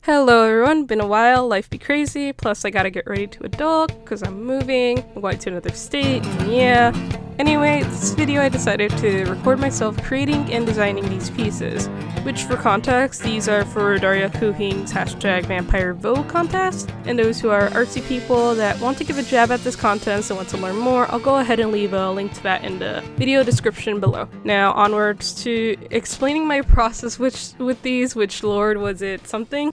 Hello everyone, been a while, life be crazy, plus I gotta get ready to adult, because I'm moving, I'm going to another state, and yeah. Anyway, this video I decided to record myself creating and designing these pieces, which for context, these are for Daria Cohen's #Vampire Vogue contest, and those who are artsy people that want to give a jab at this contest and want to learn more, I'll go ahead and leave a link to that in the video description below. Now onwards to explaining my process with these, which lord was it something?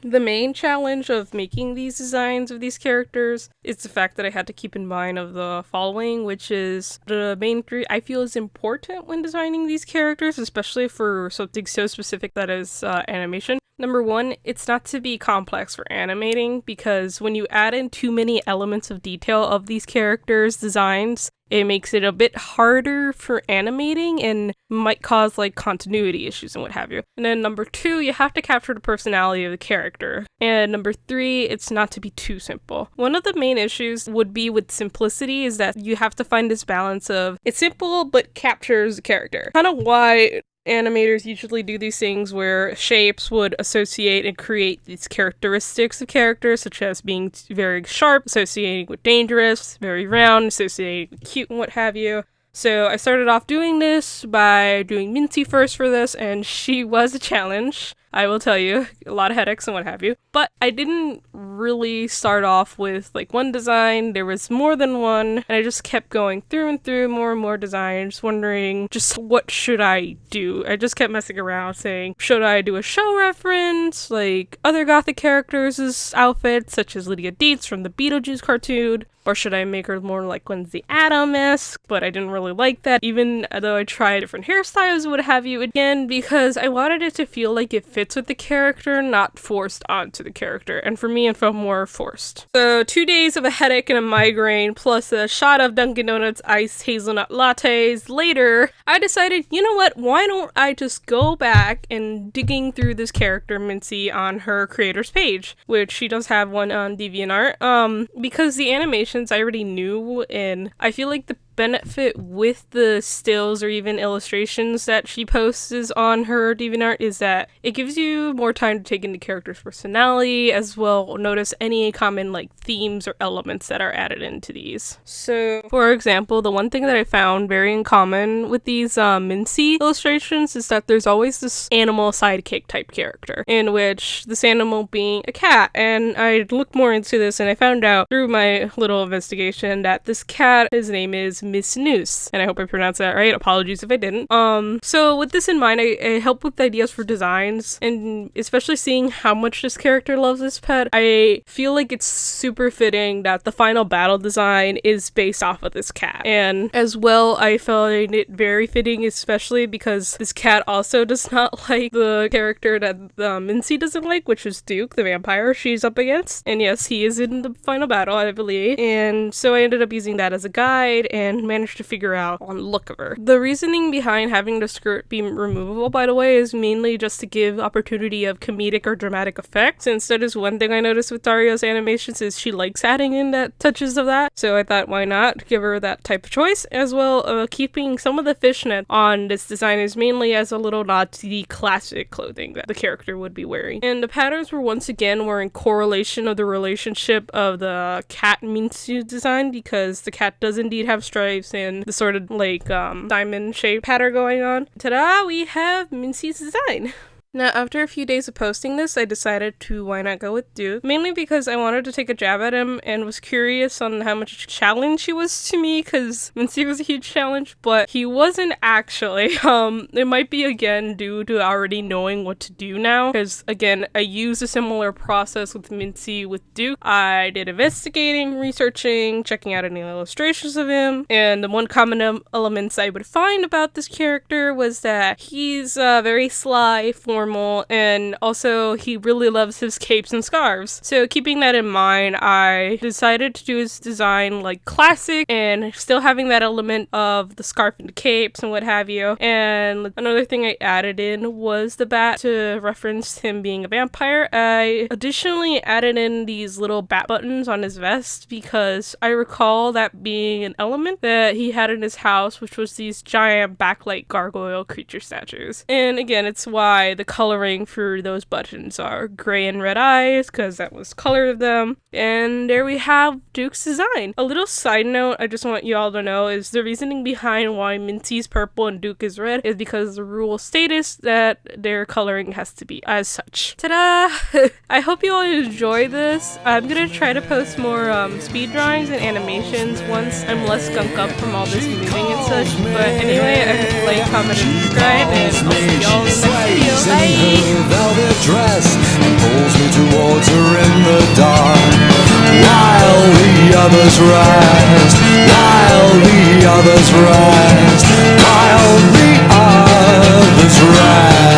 The main challenge of making these designs of these characters is the fact that I had to keep in mind of the following, which is the main three I feel is important when designing these characters, especially for something so specific that is animation. Number one, it's not to be complex for animating, because when you add in too many elements of detail of these characters' designs, it makes it a bit harder for animating and might cause like continuity issues and what have you. And then number two, you have to capture the personality of the character. And number three, it's not to be too simple. One of the main issues would be with simplicity is that you have to find this balance of it's simple but captures the character. Kind of why animators usually do these things where shapes would associate and create these characteristics of characters, such as being very sharp, associating with dangerous, very round, associating with cute and what have you. So I started off doing this by doing Mincy first for this, and she was a challenge. I will tell you, a lot of headaches and what have you. But I didn't really start off with like one design, there was more than one, and I just kept going through and through more and more designs, wondering just what should I do. I just kept messing around saying, should I do a show reference, like other gothic characters' outfits, such as Lydia Dietz from the Beetlejuice cartoon? Or should I make her more like Wednesday Addams-esque? But I didn't really like that, even though I tried different hairstyles and what have you, again, because I wanted it to feel like it fits with the character, not forced onto the character. And for me, it felt more forced. So 2 days of a headache and a migraine, plus a shot of Dunkin' Donuts iced hazelnut lattes later, I decided, you know what, why don't I just go back and digging through this character, Mincy, on her creator's page, which she does have one on Deviant Art, because the animation I already knew, and I feel like the benefit with the stills or even illustrations that she posts on her DeviantArt is that it gives you more time to take in the character's personality, as well notice any common like themes or elements that are added into these. So for example, the one thing that I found very in common with these Mincy illustrations is that there's always this animal sidekick type character, in which this animal being a cat, and I looked more into this and I found out through my little investigation that this cat, his name is Miss Noose, and I hope I pronounced that right. Apologies if I didn't. So with this in mind, I help with ideas for designs, and especially seeing how much this character loves this pet, I feel like it's super fitting that the final battle design is based off of this cat. And as well, I find it very fitting, especially because this cat also does not like the character that Mincy doesn't like, which is Duke, the vampire she's up against. And yes, he is in the final battle, I believe. And so I ended up using that as a guide and managed to figure out on look of her. The reasoning behind having the skirt be removable, by the way, is mainly just to give opportunity of comedic or dramatic effects. Instead, is one thing I noticed with Daria's animations is she likes adding in that touches of that. So I thought, why not give her that type of choice? As well, keeping some of the fishnet on this design is mainly as a little nod to the classic clothing that the character would be wearing. And the patterns were once again in correlation of the relationship of the cat Mincy design, because the cat does indeed have stripes and the sort of like diamond shaped pattern going on. Ta-da! We have Mincy's design. Now, after a few days of posting this, I decided to why not go with Duke, mainly because I wanted to take a jab at him and was curious on how much challenge he was to me, because Mincy was a huge challenge, but he wasn't actually. It might be again due to already knowing what to do now, because again, I used a similar process with Mincy with Duke. I did investigating, researching, checking out any illustrations of him, and the one common elements I would find about this character was that he's very sly, formal, and also he really loves his capes and scarves. So keeping that in mind, I decided to do his design like classic and still having that element of the scarf and the capes and what have you. And another thing I added in was the bat to reference him being a vampire. I additionally added in these little bat buttons on his vest because I recall that being an element that he had in his house, which was these giant backlight gargoyle creature statues. And again, it's why the coloring for those buttons are gray and red eyes, because that was the color of them. And there we have Duke's design. A little side note I just want you all to know is the reasoning behind why Minty's purple and Duke is red is because the rule status that their coloring has to be as such. Ta-da! I hope you all enjoy this. I'm gonna try to post more speed drawings and animations once I'm less gunk up from all this moving and such. But anyway, I hope you like, comment, and subscribe, and I'll see y'all in the next video. Bye! Velvet dress and pulls me towards her in the dark, while the others rest, while the others rest, while the others rest.